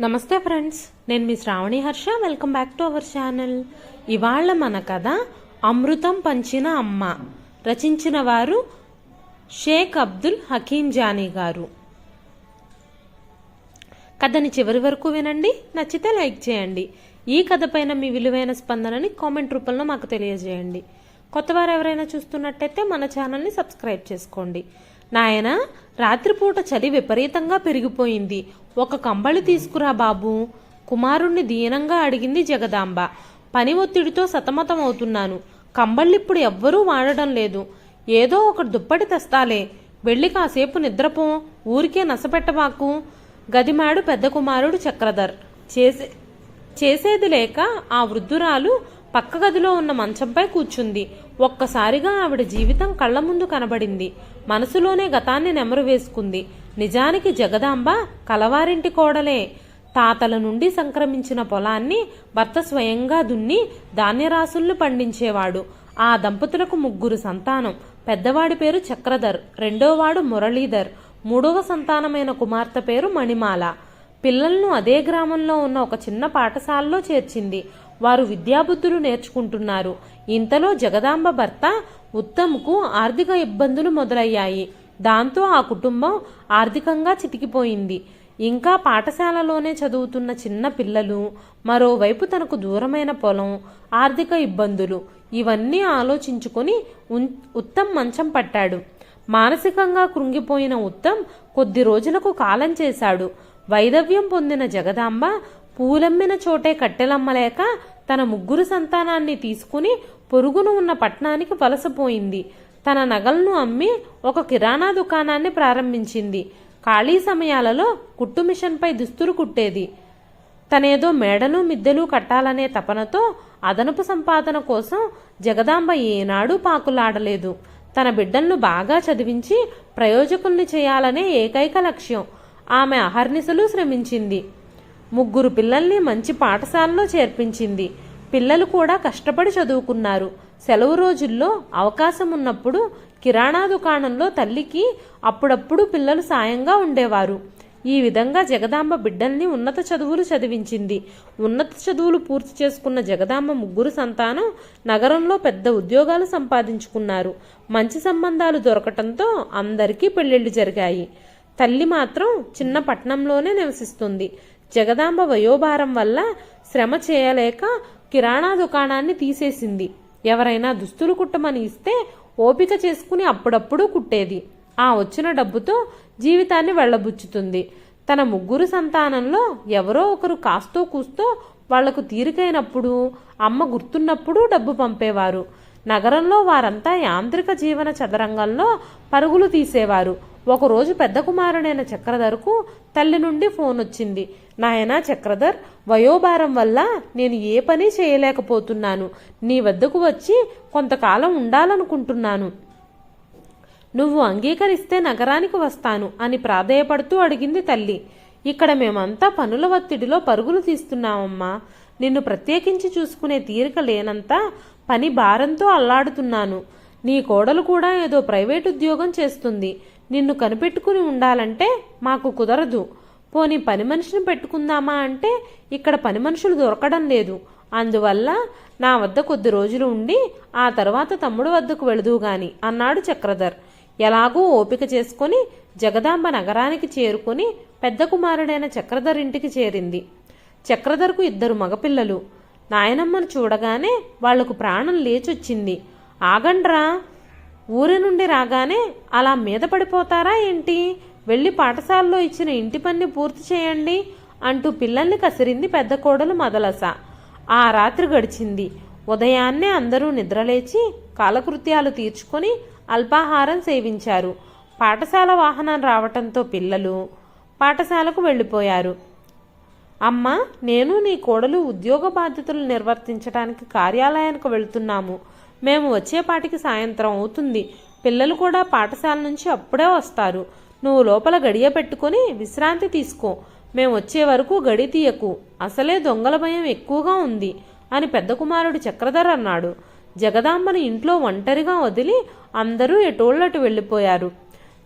నమస్తే ఫ్రెండ్స్, నేను మీ Shravani Harsha. Welcome back to our channel. ఇవాళ మన కథ అమృతం పంచిన అమ్మ. రచించిన వారు షేక్ అబ్దుల్ హకీం జానీ గారు. కథని చివరి వరకు వినండి. నచ్చితే లైక్ చేయండి. ఈ కథ పైన మీ విలువైన స్పందనని కామెంట్ రూపంలో మాకు తెలియజేయండి. కొత్తవారు ఎవరైనా చూస్తున్నట్టయితే మన ఛానల్ని సబ్స్క్రైబ్ చేసుకోండి. నాయన, రాత్రిపూట చలి విపరీతంగా పెరిగిపోయింది. ఒక కంబళి తీసుకురా బాబు, కుమారుణ్ణి దీనంగా అడిగింది జగదాంబ. పని ఒత్తిడితో సతమతమవుతున్నాను. కంబళ్ళిప్పుడు ఎవ్వరూ వాడడం లేదు. ఏదో ఒక దుప్పటి తెస్తాలే, వెళ్ళి కాసేపు నిద్రపో, ఊరికే నసపెట్టబాకు గదిమాడు పెద్ద కుమారుడు చక్రధర్. చేసేది లేక ఆ వృద్ధురాలు పక్క గదిలో ఉన్న మంచంపై కూర్చుంది. ఒక్కసారిగా ఆవిడ జీవితం కళ్ల ముందు కనబడింది. మనసులోనే గతాన్ని నెమరు వేసుకుంది. నిజానికి జగదాంబ కలవారింటి కోడలే. తాతల నుండి సంక్రమించిన పొలాన్ని భర్త స్వయంగా దున్ని ధాన్యరాసుల్ని పండించేవాడు. ఆ దంపతులకు 3 సంతానం. పెద్దవాడి పేరు చక్రధర్, రెండోవాడు మురళీధర్, 3వ సంతానమైన కుమార్తె పేరు మణిమాల. పిల్లలను అదే గ్రామంలో ఉన్న ఒక చిన్న పాఠశాలలో చేర్చింది. వారు విద్యాబుద్ధులు నేర్చుకుంటున్నారు. ఇంతలో జగదాంబ భర్త ఉత్తమ్కు ఆర్థిక ఇబ్బందులు మొదలయ్యాయి. దాంతో ఆ కుటుంబం ఆర్థికంగా చితికిపోయింది. ఇంకా పాఠశాలలోనే చదువుతున్న చిన్న పిల్లలు, మరోవైపు తనకు దూరమైన పొలం, ఆర్థిక ఇబ్బందులు, ఇవన్నీ ఆలోచించుకుని ఉత్తమ్ మంచం పట్టాడు. మానసికంగా కృంగిపోయిన ఉత్తమ్ కొద్ది రోజులకు కాలం చేశాడు. వైదవ్యం పొందిన జగదాంబ పూలమ్మిన చోటే కట్టెలమ్మలేక తన 3 సంతానాన్ని తీసుకుని పొరుగును ఉన్న పట్టణానికి వలసపోయింది. తన నగలను అమ్మి ఒక కిరాణా దుకాణాన్ని ప్రారంభించింది. ఖాళీ సమయాలలో కుట్టు మిషన్పై దుస్తులు కుట్టేది. తనేదో మేడలు మిద్దెలు కట్టాలనే తపనతో అదనపు సంపాదన కోసం జగదాంబ ఏనాడూ పాకులాడలేదు. తన బిడ్డలను బాగా చదివించి ప్రయోజకుల్ని చేయాలనే ఏకైక లక్ష్యం. ఆమె అహర్నిశలు శ్రమించింది. 3 పిల్లల్ని మంచి పాఠశాలలో చేర్పించింది. పిల్లలు కూడా కష్టపడి చదువుకున్నారు. సెలవు రోజుల్లో అవకాశం ఉన్నప్పుడు కిరాణా దుకాణంలో తల్లికి అప్పుడప్పుడు పిల్లలు సాయంగా ఉండేవారు. ఈ విధంగా జగదాంబ బిడ్డల్ని ఉన్నత చదువులు చదివించింది. ఉన్నత చదువులు పూర్తి చేసుకున్న జగదాంబ 3 సంతానం నగరంలో పెద్ద ఉద్యోగాలు సంపాదించుకున్నారు. మంచి సంబంధాలు దొరకటంతో అందరికీ పెళ్లిళ్లు జరిగాయి. తల్లి మాత్రం చిన్న పట్టణంలోనే నివసిస్తుంది. జగదాంబ వయోభారం వల్ల శ్రమ చేయలేక కిరాణా దుకాణాన్ని తీసేసింది. ఎవరైనా దుస్తులు కుట్టమని ఇస్తే ఓపిక చేసుకుని అప్పుడప్పుడు కుట్టేది. ఆ వచ్చిన డబ్బుతో జీవితాన్ని వెళ్లబుచ్చుతుంది. తన 3 సంతానంలో ఎవరో ఒకరు కాస్తో కూస్తో వాళ్లకు తీరికైనప్పుడు, అమ్మ గుర్తున్నప్పుడు డబ్బు పంపేవారు. నగరంలో వారంతా యాంత్రిక జీవన చదరంగంలో పరుగులు తీసేవారు. ఒకరోజు పెద్ద కుమారుడైన చక్రధర్కు తల్లి నుండి ఫోన్ వచ్చింది. నాయనా చక్రధర్, వయోభారం వల్ల నేను ఏ పని చేయలేకపోతున్నాను. నీ వద్దకు వచ్చి కొంతకాలం ఉండాలనుకుంటున్నాను. నువ్వు అంగీకరిస్తే నగరానికి వస్తాను అని ప్రాధేయపడుతూ అడిగింది తల్లి. ఇక్కడ మేమంతా పనుల ఒత్తిడిలో పరుగులు తీస్తున్నామమ్మా. నిన్ను ప్రత్యేకించి చూసుకునే తీరిక లేనంత పని భారంతో అల్లాడుతున్నాను. నీ కోడలు కూడా ఏదో ప్రైవేట్ ఉద్యోగం చేస్తుంది. నిన్ను కనిపెట్టుకుని ఉండాలంటే మాకు కుదరదు. పోనీ పని మనిషిని పెట్టుకుందామా అంటే ఇక్కడ పని మనుషులు దొరకడం లేదు. అందువల్ల నా వద్ద కొద్ది రోజులు ఉండి ఆ తర్వాత తమ్ముడు వద్దకు వెళుదువుగాని అన్నాడు చక్రధర్. ఎలాగూ ఓపిక చేసుకుని జగదాంబ నగరానికి చేరుకుని పెద్ద కుమారుడైన చక్రధర్ ఇంటికి చేరింది. చక్రధర్కు 2 మగపిల్లలు. నాయనమ్మను చూడగానే వాళ్లకు ప్రాణం లేచొచ్చింది. ఆగండ్రా, ఊరి నుండి రాగానే అలా మీద పడిపోతారా ఏంటి? వెళ్ళి పాఠశాలలో ఇచ్చిన ఇంటి పని పూర్తి చేయండి అంటూ పిల్లల్ని కసిరింది పెద్ద కోడలు మదలస. ఆ రాత్రి గడిచింది. ఉదయాన్నే అందరూ నిద్రలేచి కాలకృత్యాలు తీర్చుకొని అల్పాహారం సేవించారు. పాఠశాల వాహనం రావటంతో పిల్లలు పాఠశాలకు వెళ్ళిపోయారు. అమ్మ, నేను నీ కోడలు ఉద్యోగ బాధ్యతలు నిర్వర్తించడానికి కార్యాలయానికి వెళ్తున్నాము. మేము వచ్చేపాటికి సాయంత్రం అవుతుంది. పిల్లలు కూడా పాఠశాల నుంచి అప్పుడే వస్తారు. నువ్వు లోపల గడియ పెట్టుకుని విశ్రాంతి తీసుకో. మేము వచ్చే వరకు గడి తీయకు. అసలే దొంగల భయం ఎక్కువగా ఉంది అని పెద్ద కుమారుడు చక్రధర్ అన్నాడు. జగదాంబను ఇంట్లో ఒంటరిగా వదిలి అందరూ ఎటోళ్ళటు వెళ్ళిపోయారు.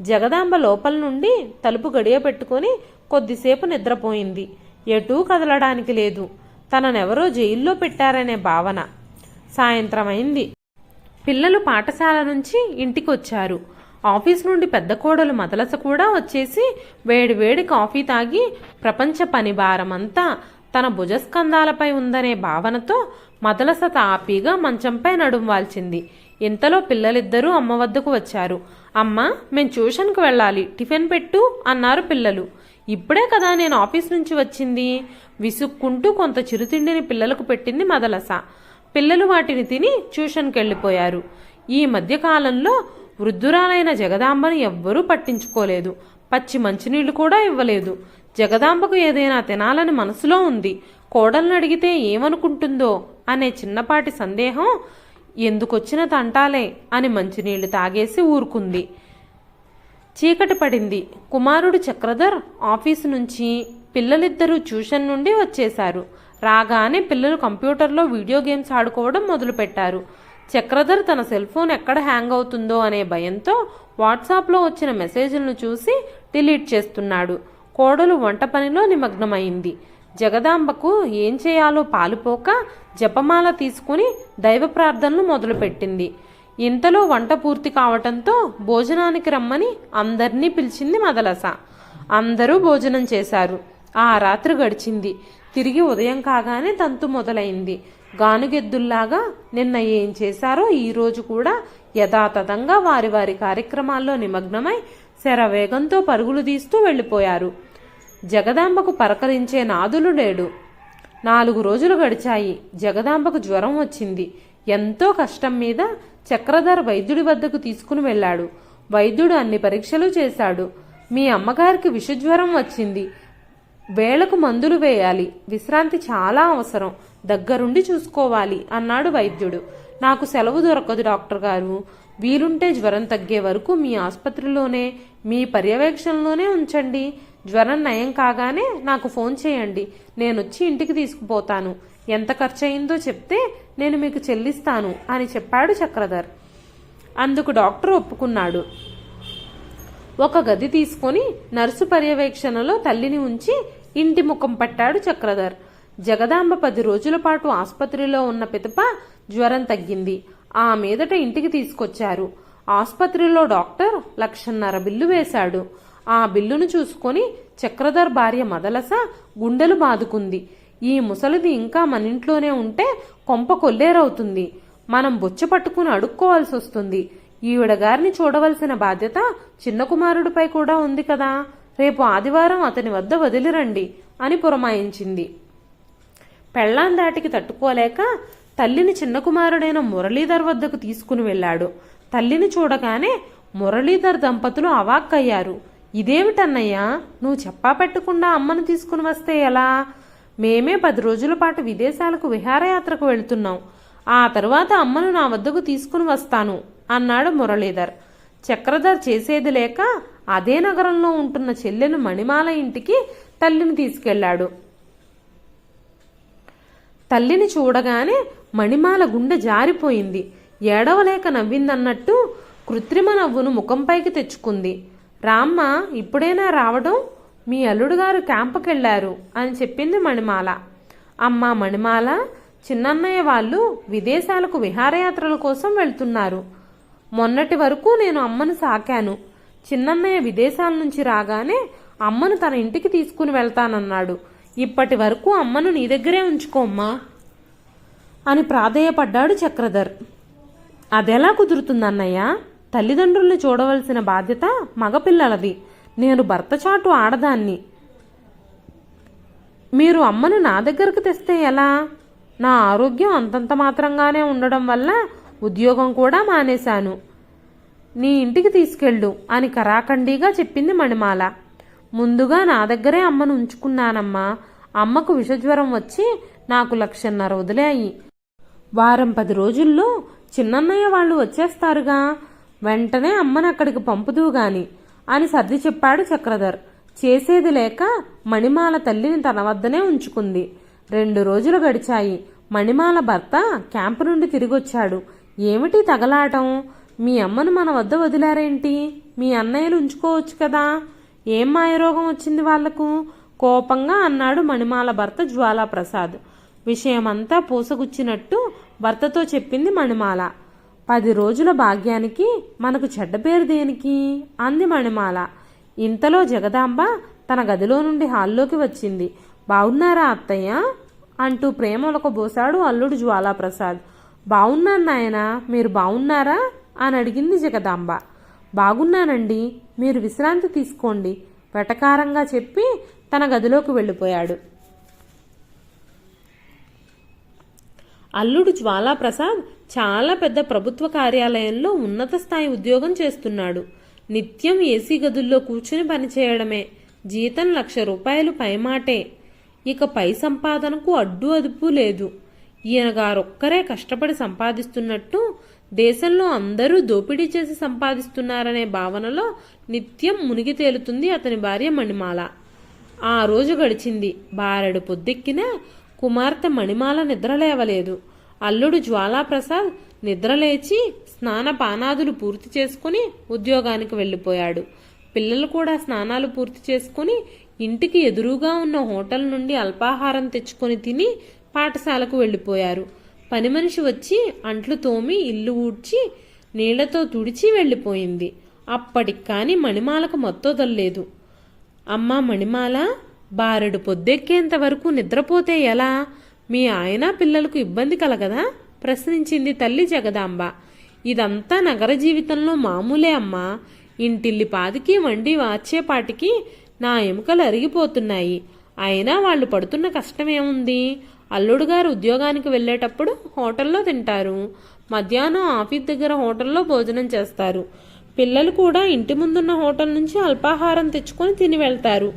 జగదాంబ లోపల నుండి తలుపు గడియ పెట్టుకుని కొద్దిసేపు నిద్రపోయింది. ఎటూ కదలడానికి లేదు. తననెవరో జైల్లో పెట్టారనే భావన. సాయంత్రం అయింది. పిల్లలు పాఠశాల నుంచి ఇంటికొచ్చారు. ఆఫీస్ నుండి పెద్ద కోడలు మదలస కూడా వచ్చేసి వేడివేడి కాఫీ తాగి ప్రపంచ పని భారమంతా తన భుజస్కంధాలపై ఉందనే భావనతో మదలస తాపీగా మంచంపై నడుం వాల్చింది. ఇంతలో పిల్లలిద్దరూ అమ్మ వద్దకు వచ్చారు. అమ్మ, మేం ట్యూషన్కి వెళ్ళాలి, టిఫిన్ పెట్టు అన్నారు పిల్లలు. ఇప్పుడే కదా నేను ఆఫీస్ నుంచి వచ్చింది. విసుక్కుంటూ కొంత చిరుతిండిని పిల్లలకు పెట్టింది మదలస. పిల్లలు వాటిని తిని ట్యూషన్కి వెళ్ళిపోయారు. ఈ మధ్యకాలంలో వృద్ధురాలైన జగదాంబను ఎవ్వరూ పట్టించుకోలేదు. పచ్చి మంచినీళ్లు కూడా ఇవ్వలేదు. జగదాంబకు ఏదైనా తినాలని మనసులో ఉంది. కోడల్ని అడిగితే ఏమనుకుంటుందో అనే చిన్నపాటి సందేహం ఎందుకొచ్చిన తంటాలే అని మంచినీళ్లు తాగేసి ఊరుకుంది. చీకటి పడింది. కుమారుడు చక్రధర్ ఆఫీసు నుంచి, పిల్లలిద్దరూ ట్యూషన్ నుండి వచ్చేశారు. రాగానే పిల్లలు కంప్యూటర్లో వీడియో గేమ్స్ ఆడుకోవడం మొదలుపెట్టారు. చక్రధర్ తన సెల్ ఫోన్ ఎక్కడ హ్యాంగ్ అవుతుందో అనే భయంతో వాట్సాప్లో వచ్చిన మెసేజ్లను చూసి డిలీట్ చేస్తున్నాడు. కోడలు వంట పనిలో నిమగ్నమైంది. జగదాంబకు ఏం చేయాలో పాలుపోక జపమాల తీసుకుని దైవ ప్రార్థనలు మొదలుపెట్టింది. ఇంతలో వంట పూర్తి కావటంతో భోజనానికి రమ్మని అందర్నీ పిలిచింది మదలస. అందరూ భోజనం చేశారు. ఆ రాత్రి గడిచింది. తిరిగి ఉదయం కాగానే తంతు మొదలైంది. గానుగెద్దుల్లాగా నిన్న ఏం చేశారో ఈరోజు కూడా యథాతథంగా వారి వారి కార్యక్రమాల్లో నిమగ్నమై శరవేగంతో పరుగులు తీస్తూ వెళ్లిపోయారు. జగదాంబకు పరకరించే నాదులు లేడు. 4 రోజులు గడిచాయి. జగదాంబకు జ్వరం వచ్చింది. ఎంతో కష్టం మీద చక్రధర్ వైద్యుడి వద్దకు తీసుకుని వెళ్ళాడు. వైద్యుడు అన్ని పరీక్షలు చేశాడు. మీ అమ్మగారికి విషజ్వరం వచ్చింది. వేళకు మందులు వేయాలి. విశ్రాంతి చాలా అవసరం. దగ్గరుండి చూసుకోవాలి అన్నాడు వైద్యుడు. నాకు సెలవు దొరకదు డాక్టర్ గారు. వీలుంటే జ్వరం తగ్గే వరకు మీ ఆసుపత్రిలోనే, మీ పర్యవేక్షణలోనే ఉంచండి. జ్వరం నయం కాగానే నాకు ఫోన్ చేయండి. నేనొచ్చి ఇంటికి తీసుకుపోతాను. ఎంత ఖర్చయిందో చెప్తే నేను మీకు చెల్లిస్తాను అని చెప్పాడు చక్రధర్. అందుకు డాక్టర్ ఒప్పుకున్నాడు. ఒక గది తీసుకొని నర్సు పర్యవేక్షణలో తల్లిని ఉంచి ఇంటి ముఖం పట్టాడు చక్రధర్. జగదాంబ 10 రోజుల పాటు ఆసుపత్రిలో ఉన్న పిదప జ్వరం తగ్గింది. ఆ మీదట ఇంటికి తీసుకొచ్చారు. ఆసుపత్రిలో డాక్టర్ 1,50,000 బిల్లు వేశాడు. ఆ బిల్లును చూసుకొని చక్రధర్ భార్య మదలస గుండెలు బాదుకుంది. ఈ ముసలిది ఇంకా మన ఇంట్లోనే ఉంటే కొంప కొల్లేరవుతుంది. మనం బొచ్చ పట్టుకుని అడుక్కోవాల్సి వస్తుంది. ఈవిడ గారిని చూడవలసిన బాధ్యత చిన్న కుమారుడిపై కూడా ఉంది కదా. రేపు ఆదివారం అతని వద్ద వదిలిరండి అని పురమాయించింది. పెళ్లాం దాటికి తట్టుకోలేక తల్లిని చిన్న కుమారుడైన మురళీధర్ వద్దకు తీసుకుని వెళ్ళాడు. తల్లిని చూడగానే మురళీధర్ దంపతులు అవాక్కయ్యారు. ఇదేమిటన్నయ్యా, నువ్వు చెప్పా పెట్టకుండా అమ్మను తీసుకుని వస్తే ఎలా? మేమే 10 రోజుల పాటు విదేశాలకు విహారయాత్రకు వెళుతున్నాం. ఆ తరువాత అమ్మను నా వద్దకు తీసుకుని వస్తాను అన్నాడు మురళీధర్. చక్రధర్ చేసేది లేక అదే నగరంలో ఉంటున్న చెల్లెలు మణిమాల ఇంటికి తల్లిని తీసుకెళ్లాడు. తల్లిని చూడగానే మణిమాల గుండె జారిపోయింది. ఏడవలేక నవ్విందన్నట్టు కృత్రిమ నవ్వును ముఖంపైకి తెచ్చుకుంది. రామ్మ, ఇప్పుడైనా రావడం? మీ అల్లుడు గారు క్యాంపుకెళ్లారు అని చెప్పింది మణిమాల. అమ్మా మణిమాల, చిన్నన్నయ్య వాళ్ళు విదేశాలకు విహారయాత్రల కోసం వెళ్తున్నారు. మొన్నటి వరకు నేను అమ్మను సాకాను. చిన్నన్నయ్య విదేశాల నుంచి రాగానే అమ్మను తన ఇంటికి తీసుకుని వెళ్తానన్నాడు. ఇప్పటి వరకు అమ్మను నీ దగ్గరే ఉంచుకోమ్మా అని ప్రాధేయపడ్డాడు చక్రధర్. అదెలా కుదురుతుందన్నయ్య? తల్లిదండ్రుల్ని చూడవలసిన బాధ్యత మగపిల్లలది. నేను భర్త చాటు ఆడదాన్ని. మీరు అమ్మను నా దగ్గరకు తెస్తే ఎలా? నా ఆరోగ్యం అంతంత మాత్రంగానే ఉండడం వల్ల ఉద్యోగం కూడా మానేశాను. నీ ఇంటికి తీసుకెళ్ళు అని కరాఖండిగా చెప్పింది మణిమాల. ముందుగా నా దగ్గరే అమ్మను ఉంచుకున్నానమ్మా. అమ్మకు విషజ్వరం వచ్చి నాకు 1,50,000 వదిలాయి. వారం 10 రోజుల్లో చిన్నన్నయ్య వాళ్ళు వచ్చేస్తారుగా, వెంటనే అమ్మను అక్కడికి పంపుదూ గాని అని సర్ది చెప్పాడు చక్రధర్. చేసేది లేక మణిమాల తల్లిని తన వద్దనే ఉంచుకుంది. 2 రోజులు గడిచాయి. మణిమాల భర్త క్యాంపు నుండి తిరిగొచ్చాడు. ఏమిటి తగలాటం? మీ అమ్మను మన వద్ద వదిలారేంటి? మీ అన్నయ్యలు ఉంచుకోవచ్చు కదా. ఏం మాయరోగం వచ్చింది వాళ్లకు? కోపంగా అన్నాడు మణిమాల భర్త జ్వాలాప్రసాద్. విషయమంతా పూసగుచ్చినట్టు భర్తతో చెప్పింది మణిమాల. 10 రోజుల భాగ్యానికి మనకు చెడ్డ పేరు దేనికి అంది మణిమాల. ఇంతలో జగదాంబ తన గదిలో నుండి హాల్లోకి వచ్చింది. బాగున్నారా అత్తయ్య అంటూ ప్రేమలొకబోసాడు అల్లుడు జ్వాలాప్రసాద్. బాగున్నాను నాయనా, మీరు బాగున్నారా అని అడిగింది జగదాంబ. బాగున్నానండి, మీరు విశ్రాంతి తీసుకోండి వెటకారంగా చెప్పి తన గదిలోకి వెళ్ళిపోయాడు. అల్లుడు జ్వాలాప్రసాద్ చాలా పెద్ద ప్రభుత్వ కార్యాలయంలో ఉన్నత స్థాయి ఉద్యోగం చేస్తున్నాడు. నిత్యం ఏసీ గదుల్లో కూర్చుని పనిచేయడమే. జీతం 1,00,000 రూపాయలు పైమాటే. ఇక పై సంపాదనకు అడ్డు అదుపు లేదు. ఈయన గారొక్కరే కష్టపడి సంపాదిస్తున్నట్టు దేశంలో అందరూ దోపిడీ చేసి సంపాదిస్తున్నారనే భావనలో నిత్యం మునిగి తేలుతుంది అతని భార్య మణిమాల. ఆ రోజు గడిచింది. బారెడు పొద్దెక్కినా కుమార్తె మణిమాల నిద్రలేవలేదు. అల్లుడు జ్వాలాప్రసాద్ నిద్రలేచి స్నానపానాదులు పూర్తి చేసుకుని ఉద్యోగానికి వెళ్ళిపోయాడు. పిల్లలు కూడా స్నానాలు పూర్తి చేసుకుని ఇంటికి ఎదురుగా ఉన్న హోటల్ నుండి అల్పాహారం తెచ్చుకొని తిని పాఠశాలకు వెళ్ళిపోయారు. పని మనిషి వచ్చి అంట్లు తోమి ఇల్లు ఊడ్చి నీళ్లతో తుడిచి వెళ్ళిపోయింది. అప్పటికి కానీ మణిమాలకు మత్తొదల్లేదు. అమ్మా మణిమాల, బారెడు పొద్దెక్కేంత వరకు నిద్రపోతే ఎలా? మీ ఆయన పిల్లలకు ఇబ్బంది కలగదా? ప్రశ్నించింది తల్లి జగదాంబ. ఇదంతా నగర జీవితంలో మామూలే అమ్మా. ఇంటిల్లి పాదికి వండి వచ్చేపాటికి నా ఎముకలు అరిగిపోతున్నాయి. అయినా వాళ్ళు పడుతున్న కష్టమేముంది? అల్లుడు గారు ఉద్యోగానికి వెళ్ళేటప్పుడు హోటల్లో తింటారు. మధ్యాహ్నం ఆఫీస్ దగ్గర హోటల్లో భోజనం చేస్తారు. పిల్లలు కూడా ఇంటి ముందున్న హోటల్ నుంచి అల్పాహారం తెచ్చుకొని తిని వెళ్తారు.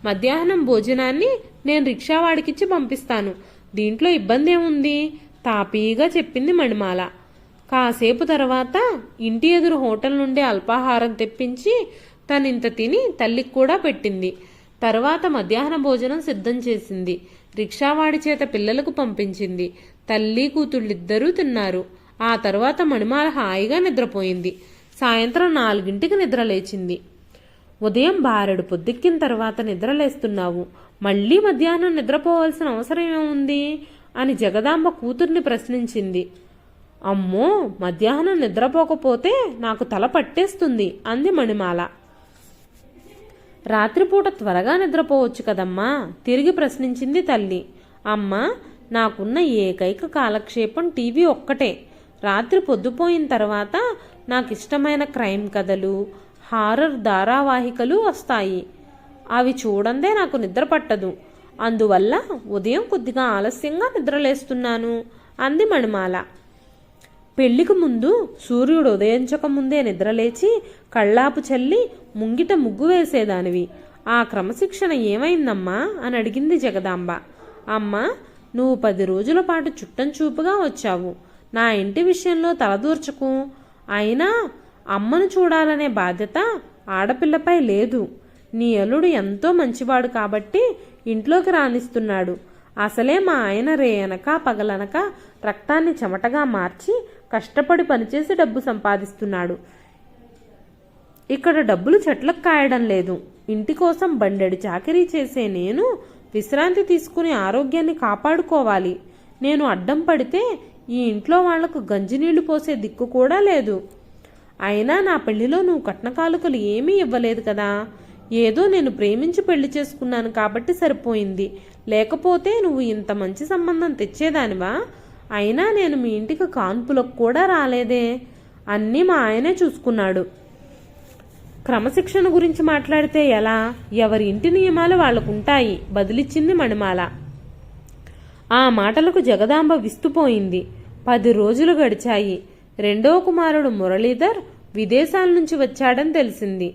మధ్యాహ్నం భోజనాన్ని నేను రిక్షావాడికిచ్చి పంపిస్తాను. దీంట్లో ఇబ్బంది ఏముంది? తాపీగా చెప్పింది మణిమాల. కాసేపు తర్వాత ఇంటి ఎదురు హోటల్ నుండి అల్పాహారం తెప్పించి తనింత తిని తల్లికి కూడా పెట్టింది. తర్వాత మధ్యాహ్న భోజనం సిద్ధం చేసింది. రిక్షావాడి చేత పిల్లలకు పంపించింది. తల్లి కూతుళ్ళిద్దరూ తిన్నారు. ఆ తర్వాత మణిమాల హాయిగా నిద్రపోయింది. సాయంత్రం 4ంటికి నిద్రలేచింది. ఉదయం బారెడు పొద్దెక్కిన తర్వాత నిద్రలేస్తున్నావు, మళ్ళీ మధ్యాహ్నం నిద్రపోవాల్సిన అవసరం ఏముంది అని జగదాంబ కూతుర్ని ప్రశ్నించింది. అమ్మో, మధ్యాహ్నం నిద్రపోకపోతే నాకు తల పట్టేస్తుంది అంది మణిమాల. రాత్రిపూట త్వరగా నిద్రపోవచ్చు కదమ్మా తిరిగి ప్రశ్నించింది తల్లి. అమ్మా, నాకున్న ఏకైక కాలక్షేపం టీవీ ఒక్కటే. రాత్రి పొద్దుపోయిన తర్వాత నాకిష్టమైన క్రైమ్ కథలు, హారర్ ధారావాహికలు వస్తాయి. అవి చూడందే నాకు నిద్ర పట్టదు. అందువల్ల ఉదయం కొద్దిగా ఆలస్యంగా నిద్రలేస్తున్నాను అంది మణిమాల. పెళ్లికి ముందు సూర్యుడు ఉదయించక ముందే నిద్రలేచి కళ్ళాపు చల్లి ముంగిట ముగ్గు వేసేదానివి. ఆ క్రమశిక్షణ ఏమైందమ్మా అని అడిగింది జగదాంబ. అమ్మా, నువ్వు 10 రోజుల పాటు చుట్టం చూపుగా వచ్చావు. నా ఇంటి విషయంలో తలదూర్చకు. అయినా అమ్మను చూడాలనే బాధ్యత ఆడపిల్లపై లేదు. నీ అల్లుడు ఎంతో మంచివాడు కాబట్టి ఇంట్లోకి రానిస్తున్నాడు. అసలే మా ఆయన రేయనక పగలనక రక్తాన్ని చెమటగా మార్చి కష్టపడి పనిచేసి డబ్బు సంపాదిస్తున్నాడు. ఇక్కడ డబ్బులు చెట్లకు కాయడం లేదు. ఇంటి కోసం బండెడు చాకరీ చేసే నేను విశ్రాంతి తీసుకుని ఆరోగ్యాన్ని కాపాడుకోవాలి. నేను అడ్డం పడితే ఈ ఇంట్లో వాళ్లకు గంజినీళ్లు పోసే దిక్కు కూడా లేదు. అయినా నా పెళ్లిలో నువ్వు కట్నకాలుకలు ఏమీ ఇవ్వలేదు కదా. ఏదో నేను ప్రేమించి పెళ్లి చేసుకున్నాను కాబట్టి సరిపోయింది. లేకపోతే నువ్వు ఇంత మంచి సంబంధం తెచ్చేదానివా? అయినా నేను మీ ఇంటికి కాన్పులకు కూడా రాలేదే. అన్నీ మా ఆయనే చూసుకున్నాడు. క్రమశిక్షణ గురించి మాట్లాడితే ఎలా? ఎవరి ఇంటి నియమాలు వాళ్ళకుంటాయి బదిలిచ్చింది మణిమాల. ఆ మాటలకు జగదాంబ విస్తుపోయింది. 10 రోజులు గడిచాయి. రెండో కుమారుడు మురళీధర్ విదేశాల నుంచి వచ్చాడని తెలిసింది.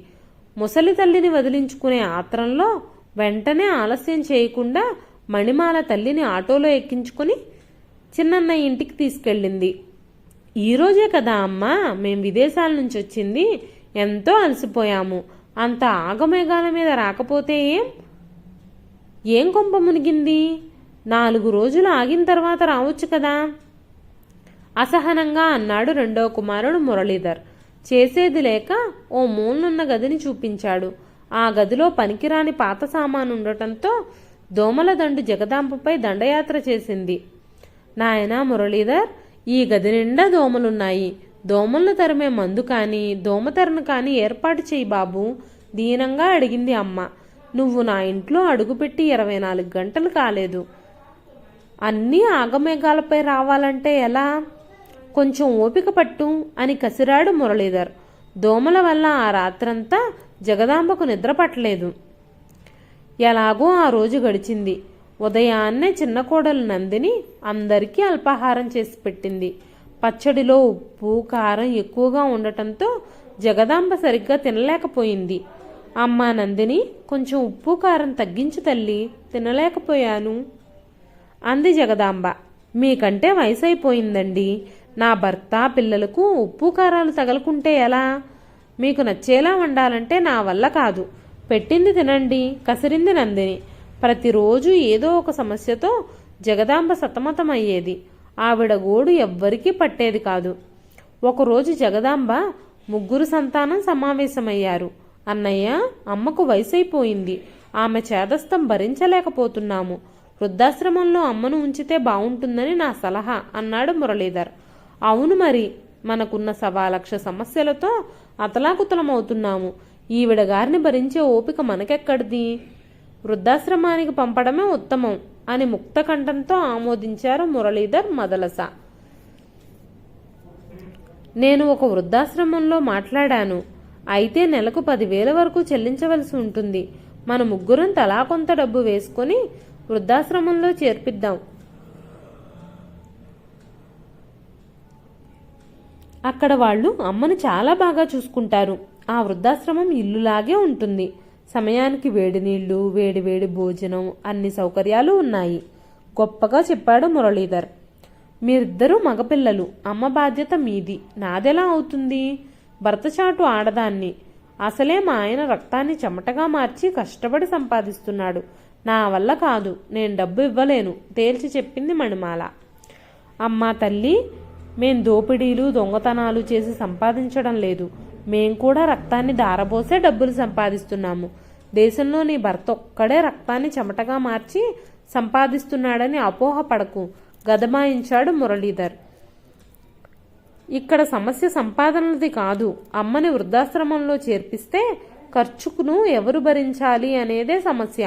ముసలి తల్లిని వదిలించుకునే ఆత్రంలో వెంటనే ఆలస్యం చేయకుండా మణిమాల తల్లిని ఆటోలో ఎక్కించుకుని చిన్నన్నయ్య ఇంటికి తీసుకెళ్ళింది. ఈరోజే కదా అమ్మా మేం విదేశాల నుంచి వచ్చింది. ఎంతో అలసిపోయాము. అంత ఆగమేఘాల మీద రాకపోతే ఏం కొంప మునిగింది? 4 రోజులు ఆగిన తర్వాత రావచ్చు కదా అసహనంగా అన్నాడు రెండో కుమారుడు మురళీధర్. చేసేది లేక ఓ మూలనున్న గదిని చూపించాడు. ఆ గదిలో పనికిరాని పాత సామాను ఉండటంతో దోమల దండు జగదాంబపై దండయాత్ర చేసింది. నాయనా మురళీధర్, ఈ గది నిండా దోమలున్నాయి. దోమలను తరిమే మందు కానీ దోమతెరను కానీ ఏర్పాటు చేయి బాబు, దీనంగా అడిగింది అమ్మ. నువ్వు నా ఇంట్లో అడుగుపెట్టి 24 గంటలు కాలేదు. అన్నీ ఆగమేఘాలపై రావాలంటే ఎలా? కొంచెం ఓపిక పట్టు అని కసిరాడు మురళీధర్. దోమల వల్ల ఆ రాత్రంతా జగదాంబకు నిద్ర పట్టలేదు. ఎలాగో ఆ రోజు గడిచింది. ఉదయాన్నే చిన్న కోడలు నందిని అందరికీ అల్పాహారం చేసి పెట్టింది. పచ్చడిలో ఉప్పు కారం ఎక్కువగా ఉండటంతో జగదాంబ సరిగ్గా తినలేకపోయింది. అమ్మా నందిని, కొంచెం ఉప్పు కారం తగ్గించు తల్లి, తినలేకపోయాను అంది జగదాంబ. మీకంటే వయసు అయిపోయిందండి. నా భర్త పిల్లలకు ఉప్పు కారాలు తగలుకుంటే ఎలా? మీకు నచ్చేలా వండాలంటే నా వల్ల కాదు. పెట్టింది తినండి, కసిరింది నందిని. ప్రతిరోజు ఏదో ఒక సమస్యతో జగదాంబ సతమతమయ్యేది. ఆవిడ గోడు ఎవ్వరికీ పట్టేది కాదు. ఒకరోజు జగదాంబ 3 సంతానం సమావేశమయ్యారు. అన్నయ్య, అమ్మకు వయసైపోయింది. ఆమె చేదస్తం భరించలేకపోతున్నాము. వృద్ధాశ్రమంలో అమ్మను ఉంచితే బావుంటుందని నా సలహా అన్నాడు మురళీధర్. అవును మరి, మనకున్న 1,00,000 సమస్యలతో అతలాకుతలమవుతున్నాము. ఈవిడ గారిని భరించే ఓపిక మనకెక్కడిది? వృద్ధాశ్రమానికి పంపడమే ఉత్తమం అని ముక్త కంఠంతో ఆమోదించారు మురళీధర్ మదలస. నేను ఒక వృద్ధాశ్రమంలో మాట్లాడాను. అయితే నెలకు 10,000 వరకు చెల్లించవలసి ఉంటుంది. మన ముగ్గురం తలా కొంత డబ్బు వేసుకొని వృద్ధాశ్రమంలో చేర్పిద్దాం. అక్కడ వాళ్ళు అమ్మను చాలా బాగా చూసుకుంటారు. ఆ వృద్ధాశ్రమం ఇల్లులాగే ఉంటుంది. సమయానికి వేడి నీళ్లు, వేడివేడి భోజనం, అన్ని సౌకర్యాలు ఉన్నాయి. గొప్పగా చెప్పాడు మురళీధర్. మీరిద్దరూ మగపిల్లలు. అమ్మ బాధ్యత మీది. నాదెలా అవుతుంది? భర్తచాటు ఆడదాన్ని. అసలే మా ఆయన రక్తాన్ని చెమటగా మార్చి కష్టపడి సంపాదిస్తున్నాడు. నా వల్ల కాదు. నేను డబ్బు ఇవ్వలేను తేల్చి చెప్పింది మణిమాల. అమ్మా తల్లి, మేం దోపిడీలు దొంగతనాలు చేసి సంపాదించడం లేదు. మేం కూడా రక్తాన్ని దారబోసే డబ్బులు సంపాదిస్తున్నాము. దేశంలో నీ భర్త ఒక్కడే రక్తాన్ని చెమటగా మార్చి సంపాదిస్తున్నాడని అపోహ పడకు గదమాయించాడు మురళీధర్. ఇక్కడ సమస్య సంపాదనది కాదు. అమ్మని వృద్ధాశ్రమంలో చేర్పిస్తే ఖర్చుకును ఎవరు భరించాలి అనేదే సమస్య.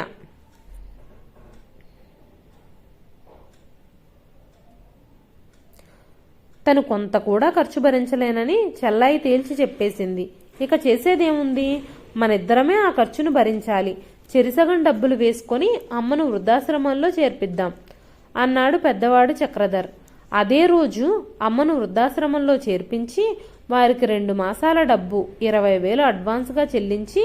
తను కొంత కూడా ఖర్చు భరించలేనని చెల్లాయి తేల్చి చెప్పేసింది. ఇక చేసేదేముంది? మనిద్దరమే ఆ ఖర్చును భరించాలి. చెరిసగం డబ్బులు వేసుకొని అమ్మను వృద్ధాశ్రమంలో చేర్పిద్దాం అన్నాడు పెద్దవాడు చక్రధర్. అదే రోజు అమ్మను వృద్ధాశ్రమంలో చేర్పించి వారికి 2 మాసాల డబ్బు 20,000 అడ్వాన్స్గా చెల్లించి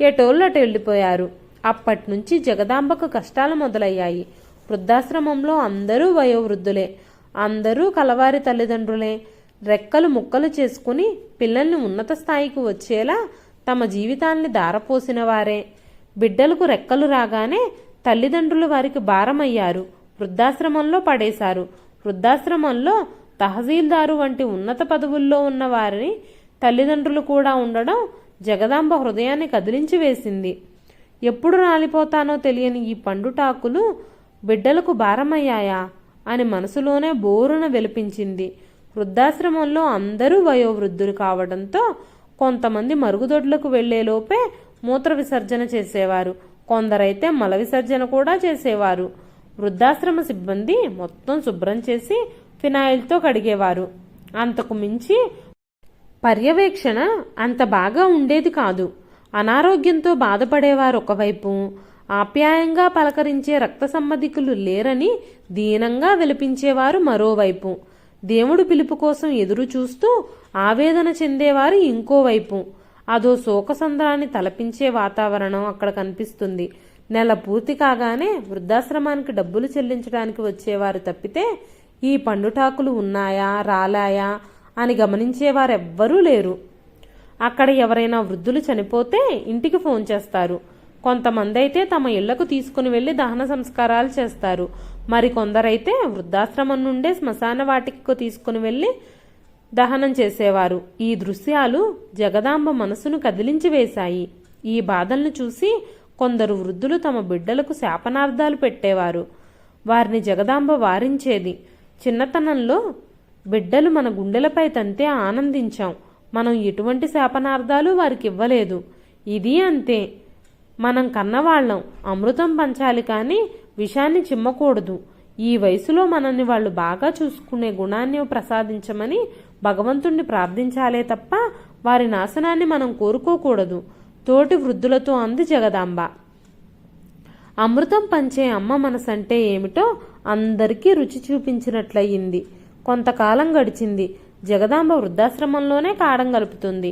ఎటోళ్ళటు వెళ్ళిపోయారు. అప్పట్నుంచి జగదాంబకు కష్టాలు మొదలయ్యాయి. వృద్ధాశ్రమంలో అందరూ వయోవృద్ధులే. అందరూ కలవారి తల్లిదండ్రులే. రెక్కలు ముక్కలు చేసుకుని పిల్లల్ని ఉన్నత స్థాయికి వచ్చేలా తమ జీవితాల్ని దారపోసిన వారే. బిడ్డలకు రెక్కలు రాగానే తల్లిదండ్రులు వారికి భారమయ్యారు. వృద్ధాశ్రమంలో పడేశారు. వృద్ధాశ్రమంలో తహసీల్దారు వంటి ఉన్నత పదవుల్లో ఉన్న వారిని తల్లిదండ్రులు కూడా ఉండడం జగదాంబ హృదయాన్ని కదిలించి వేసింది. ఎప్పుడు రాలిపోతానో తెలియని ఈ పండుటాకులు బిడ్డలకు భారమయ్యాయా అని మనసులోనే బోరున వెలిపించింది. వృద్ధాశ్రమంలో అందరూ వయోవృద్ధులు కావడంతో కొంతమంది మరుగుదొడ్లకు వెళ్లేలోపే మూత్ర విసర్జన చేసేవారు. కొందరైతే మల విసర్జన కూడా చేసేవారు. వృద్ధాశ్రమ సిబ్బంది మొత్తం శుభ్రం చేసి ఫినాయిల్తో కడిగేవారు. అంతకు మించి పర్యవేక్షణ అంత బాగా ఉండేది కాదు. అనారోగ్యంతో బాధపడేవారు ఒకవైపు, ఆప్యాయంగా పలకరించే రక్త సంబంధికులు లేరని దీనంగా విలపించేవారు మరోవైపు, దేవుడు పిలుపు కోసం ఎదురు చూస్తూ ఆవేదన చెందేవారు ఇంకోవైపు. అదో శోకసంద్రాన్ని తలపించే వాతావరణం అక్కడ కనిపిస్తుంది. నెల పూర్తి కాగానే వృద్ధాశ్రమానికి డబ్బులు చెల్లించడానికి వచ్చేవారు తప్పితే ఈ పండుటాకులు ఉన్నాయా రాలాయా అని గమనించేవారెవ్వరూ లేరు. అక్కడ ఎవరైనా వృద్ధులు చనిపోతే ఇంటికి ఫోన్ చేస్తారు. కొంతమంది అయితే తమ ఇళ్లకు తీసుకుని వెళ్లి దహన సంస్కారాలు చేస్తారు. మరికొందరైతే వృద్ధాశ్రమం నుండే శ్మశాన వాటికకు తీసుకుని వెళ్లి దహనం చేసేవారు. ఈ దృశ్యాలు జగదాంబ మనసును కదిలించి వేశాయి. ఈ బాధల్ని చూసి కొందరు వృద్ధులు తమ బిడ్డలకు శాపనార్థాలు పెట్టేవారు. వారిని జగదాంబ వారించేది. చిన్నతనంలో బిడ్డలు మన గుండెలపై తంతే ఆనందించాం, మనం ఎటువంటి శాపనార్థాలు వారికి ఇవ్వలేదు. ఇది అంతే, మనం కన్నవాళ్లం, అమృతం పంచాలి కానీ విషాన్ని చిమ్మకూడదు. ఈ వయసులో మనల్ని వాళ్ళు బాగా చూసుకునే గుణాన్ని ప్రసాదించమని భగవంతుణ్ణి ప్రార్థించాలే తప్ప వారి నాశనాన్ని మనం కోరుకోకూడదు తోటి వృద్ధులతో అంది జగదాంబ. అమృతం పంచే అమ్మ మనసంటే ఏమిటో అందరికీ రుచి చూపించినట్లయింది. కొంతకాలం గడిచింది. జగదాంబ వృద్ధాశ్రమంలోనే కాడం గలుపుతుంది.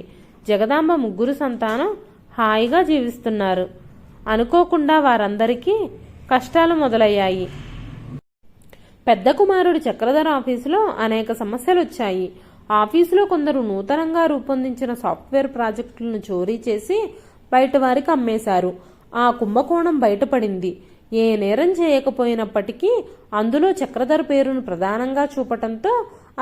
జగదాంబ ముగ్గురు సంతానం హాయిగా జీవిస్తున్నారు. అనుకోకుండా వారందరికీ కష్టాలు మొదలయ్యాయి. పెద్ద కుమారుడి చక్రధర ఆఫీసులో అనేక సమస్యలు వచ్చాయి. ఆఫీసులో కొందరు నూతనంగా రూపొందించిన సాఫ్ట్వేర్ ప్రాజెక్టులను చోరీ చేసి బయట వారికి అమ్మేశారు. ఆ కుంభకోణం బయటపడింది. ఏ నేరం చేయకపోయినప్పటికీ అందులో చక్రధర పేరును ప్రధానంగా చూపటంతో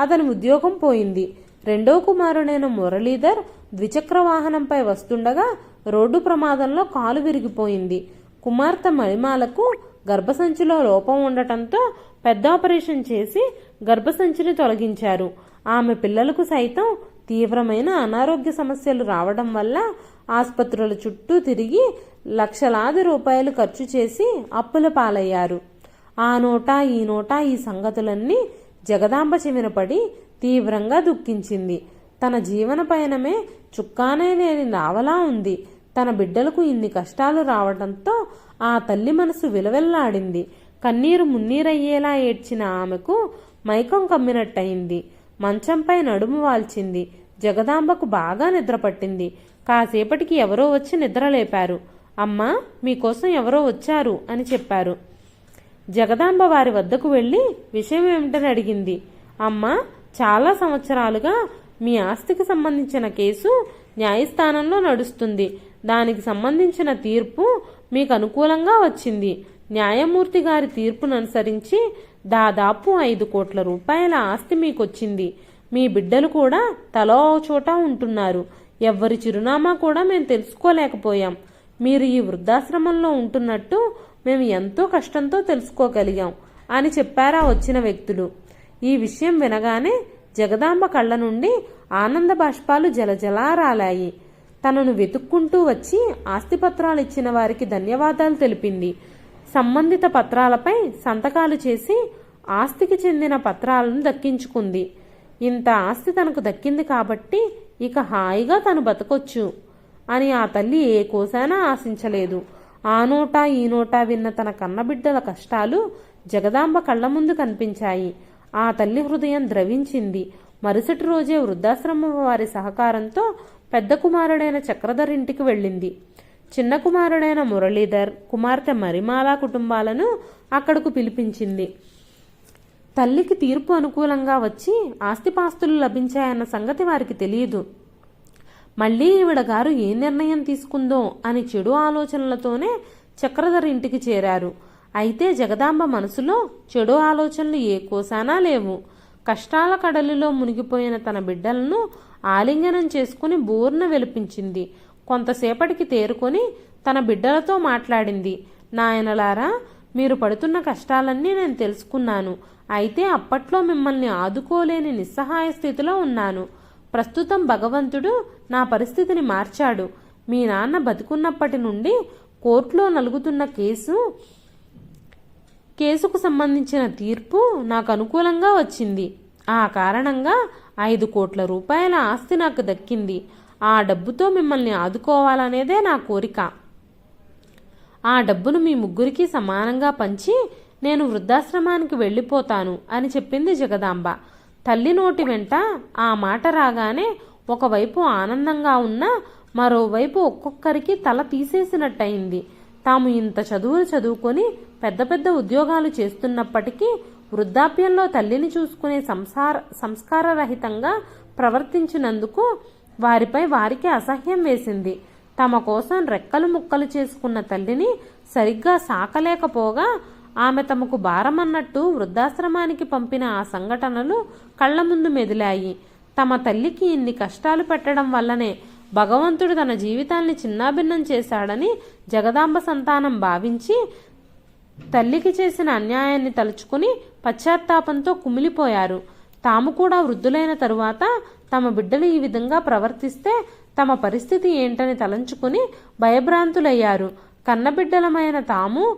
అతని ఉద్యోగం పోయింది. రెండో కుమారుడైన మురళీధర్ ద్విచక్ర వాహనంపై వస్తుండగా రోడ్డు ప్రమాదంలో కాలు విరిగిపోయింది. కుమార్తె మణిమాలకు గర్భసంచిలో లోపం ఉండటంతో పెద్ద ఆపరేషన్ చేసి గర్భసంచిని తొలగించారు. ఆమె పిల్లలకు సైతం తీవ్రమైన అనారోగ్య సమస్యలు రావడం వల్ల ఆసుపత్రుల చుట్టూ తిరిగి లక్షలాది రూపాయలు ఖర్చు చేసి అప్పుల పాలయ్యారు. ఆ నోటా ఈ నోటా ఈ సంగతులన్నీ జగదాంబ చెవినపడి తీవ్రంగా దుఃఖించింది. తన జీవన పయనమే చుక్కానే లేని నావలా ఉంది. తన బిడ్డలకు ఇన్ని కష్టాలు రావడంతో ఆ తల్లి మనసు విలవెల్లాడింది. కన్నీరు మున్నీరయ్యేలా ఏడ్చిన ఆమెకు మైకం కమ్మినట్టయింది. మంచంపై నడుము వాల్చింది. జగదాంబకు బాగా నిద్రపట్టింది. కాసేపటికి ఎవరో వచ్చి నిద్రలేపారు. అమ్మా, మీకోసం ఎవరో వచ్చారు అని చెప్పారు. జగదాంబ వారి వద్దకు వెళ్లి విషయం ఏమిటని అడిగింది. అమ్మా, చాలా సంవత్సరాలుగా మీ ఆస్తికి సంబంధించిన కేసు న్యాయస్థానంలో నడుస్తుంది. దానికి సంబంధించిన తీర్పు మీకు అనుకూలంగా వచ్చింది. న్యాయమూర్తి గారి తీర్పును అనుసరించి దాదాపు 5 కోట్ల రూపాయల ఆస్తి మీకొచ్చింది. మీ బిడ్డలు కూడా తలో చోట ఉంటున్నారు. ఎవ్వరి చిరునామా కూడా మేము తెలుసుకోలేకపోయాం. మీరు ఈ వృద్ధాశ్రమంలో ఉంటున్నట్టు మేము ఎంతో కష్టంతో తెలుసుకోగలిగాం అని చెప్పారా వచ్చిన వ్యక్తులు. ఈ విషయం వినగానే జగదాంబ కళ్ళ నుండి ఆనంద బాష్పాలు జలజలా రాలాయి. తనను వెతుక్కుంటూ వచ్చి ఆస్తిపత్రాలు ఇచ్చిన వారికి ధన్యవాదాలు తెలిపింది. సంబంధిత పత్రాలపై సంతకాలు చేసి ఆస్తికి చెందిన పత్రాలను దక్కించుకుంది. ఇంత ఆస్తి తనకు దక్కింది కాబట్టి ఇక హాయిగా తను బతకొచ్చు అని ఆ తల్లి ఏ కోసానా ఆశించలేదు. ఆ నోటా ఈ నోటా విన్న తన కన్నబిడ్డల కష్టాలు జగదాంబ కళ్ల ముందు కనిపించాయి. ఆ తల్లి హృదయం ద్రవించింది. మరుసటి రోజే వృద్ధాశ్రమం వారి సహకారంతో పెద్ద కుమారుడైన చక్రధర్ ఇంటికి వెళ్ళింది. చిన్న కుమారుడైన మురళీధర్, కుమార్తె మరిమాల కుటుంబాలను అక్కడకు పిలిపించింది. తల్లికి తీర్పు అనుకూలంగా వచ్చి ఆస్తిపాస్తులు లభించాయన్న సంగతి వారికి తెలియదు. మళ్లీ ఈవిడ గారు ఏ నిర్ణయం తీసుకుందో అని చెడు ఆలోచనలతోనే చక్రధర్ ఇంటికి చేరారు. అయితే జగదాంబ మనసులో చెడు ఆలోచనలు ఏ కోసానా లేవు. కష్టాల కడలిలో మునిగిపోయిన తన బిడ్డలను ఆలింగనం చేసుకుని బోర్న వెలిపించింది. కొంతసేపటికి తేరుకొని తన బిడ్డలతో మాట్లాడింది. నాయనలారా, మీరు పడుతున్న కష్టాలన్నీ నేను తెలుసుకున్నాను. అయితే అప్పట్లో మిమ్మల్ని ఆదుకోలేని నిస్సహాయ స్థితిలో ఉన్నాను. ప్రస్తుతం భగవంతుడు నా పరిస్థితిని మార్చాడు. మీ నాన్న బతికున్నప్పటి నుండి కోర్టులో నలుగుతున్న కేసుకు సంబంధించిన తీర్పు నాకు అనుకూలంగా వచ్చింది. ఆ కారణంగా 5 కోట్ల రూపాయల ఆస్తి నాకు దక్కింది. ఆ డబ్బుతో మిమ్మల్ని ఆదుకోవాలనేదే నా కోరిక. ఆ డబ్బును మీ ముగ్గురికి సమానంగా పంచి నేను వృద్ధాశ్రమానికి వెళ్ళిపోతాను అని చెప్పింది జగదాంబ. తల్లి నోటి వెంట ఆ మాట రాగానే ఒకవైపు ఆనందంగా ఉన్నా మరోవైపు ఒక్కొక్కరికి తల తీసేసినట్టయింది. తాము ఇంత చదువులు చదువుకొని పెద్ద పెద్ద ఉద్యోగాలు చేస్తున్నప్పటికీ వృద్ధాప్యంలో తల్లిని చూసుకునే సంస్కారరహితంగా ప్రవర్తించినందుకు వారిపై వారికి అసహ్యం వేసింది. తమ కోసం రెక్కలు ముక్కలు చేసుకున్న తల్లిని సరిగ్గా సాకలేకపోగా ఆమె తమకు భారమన్నట్టు వృద్ధాశ్రమానికి పంపిన ఆ సంఘటనలు కళ్ల ముందు మెదిలాయి. తమ తల్లికి ఇన్ని కష్టాలు పెట్టడం వల్లనే భగవంతుడు తన జీవితాన్ని చిన్నాభిన్నం చేశాడని జగదాంబ సంతానం భావించి తల్లికి చేసిన అన్యాయాన్ని తలుచుకుని పశ్చాత్తాపంతో కుమిలిపోయారు. తాము కూడా వృద్ధులైన తరువాత తమ బిడ్డలు ఈ విధంగా ప్రవర్తిస్తే తమ పరిస్థితి ఏంటని తలంచుకుని భయభ్రాంతులయ్యారు. కన్నబిడ్డలమైన తాము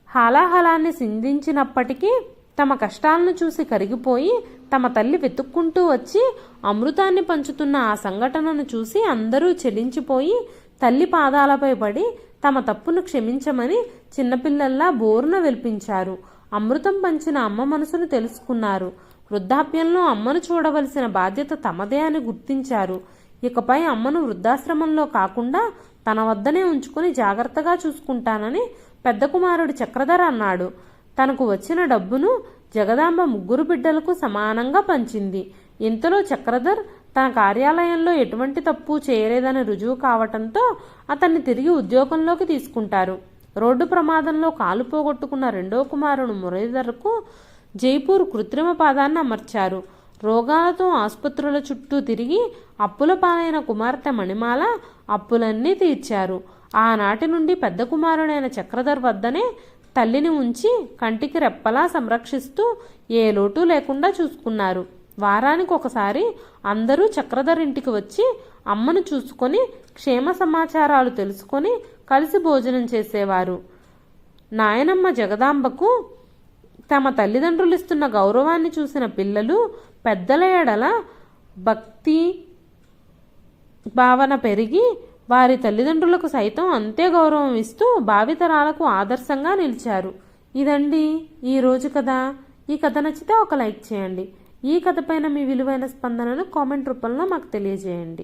హాలాహలాన్ని సిందించినప్పటికీ తమ కష్టాలను చూసి కరిగిపోయి తమ తల్లి వెతుక్కుంటూ వచ్చి అమృతాన్ని పంచుతున్న ఆ సంఘటనను చూసి అందరూ చెలించిపోయి తల్లి పాదాలపై పడి తమ తప్పును క్షమించమని చిన్నపిల్లల్లా బోరున వెల్పించారు. అమృతం పంచిన అమ్మ మనసును తెలుసుకున్నారు. వృద్ధాప్యంలో అమ్మను చూడవలసిన బాధ్యత తమదే అని గుర్తించారు. ఇకపై అమ్మను వృద్ధాశ్రమంలో కాకుండా తన వద్దనే ఉంచుకుని జాగ్రత్తగా చూసుకుంటానని పెద్ద కుమారుడు చక్రధర్ అన్నాడు. తనకు వచ్చిన డబ్బును జగదాంబ ముగ్గురు బిడ్డలకు సమానంగా పంచింది. ఇంతలో చక్రధర్ తన కార్యాలయంలో ఎటువంటి తప్పు చేయలేదని రుజువు కావటంతో అతన్ని తిరిగి ఉద్యోగంలోకి తీసుకుంటారు. రోడ్డు ప్రమాదంలో కాలు పోగొట్టుకున్న రెండో కుమారుడు మురళీధర్కు జైపూర్ కృత్రిమ పాదాన్ని అమర్చారు. రోగాలతో ఆసుపత్రుల చుట్టూ తిరిగి అప్పుల పాలైన కుమార్తె మణిమాల అప్పులన్నీ తీర్చారు. ఆనాటి నుండి పెద్ద కుమారుడైన చక్రధర్ వద్దనే తల్లిని ఉంచి కంటికి రెప్పలా సంరక్షిస్తూ ఏ లోటు లేకుండా చూసుకున్నారు. వారానికి ఒకసారి అందరూ చక్రధర్ ఇంటికి వచ్చి అమ్మను చూసుకొని క్షేమ సమాచారాలు తెలుసుకొని కలిసి భోజనం చేసేవారు. నాయనమ్మ జగదాంబకు తమ తల్లిదండ్రులు ఇస్తున్న గౌరవాన్ని చూసిన పిల్లలు పెద్దల ఎడల భక్తి భావన పెరిగి వారి తల్లిదండ్రులకు సైతం అంతే గౌరవం ఇస్తూ భావితరాలకు ఆదర్శంగా నిలిచారు. ఇదండి ఈరోజు కథ. ఈ కథ నచ్చితే ఒక లైక్ చేయండి. ఈ కథ పైన మీ విలువైన స్పందనను కామెంట్ రూపంలో మాకు తెలియజేయండి.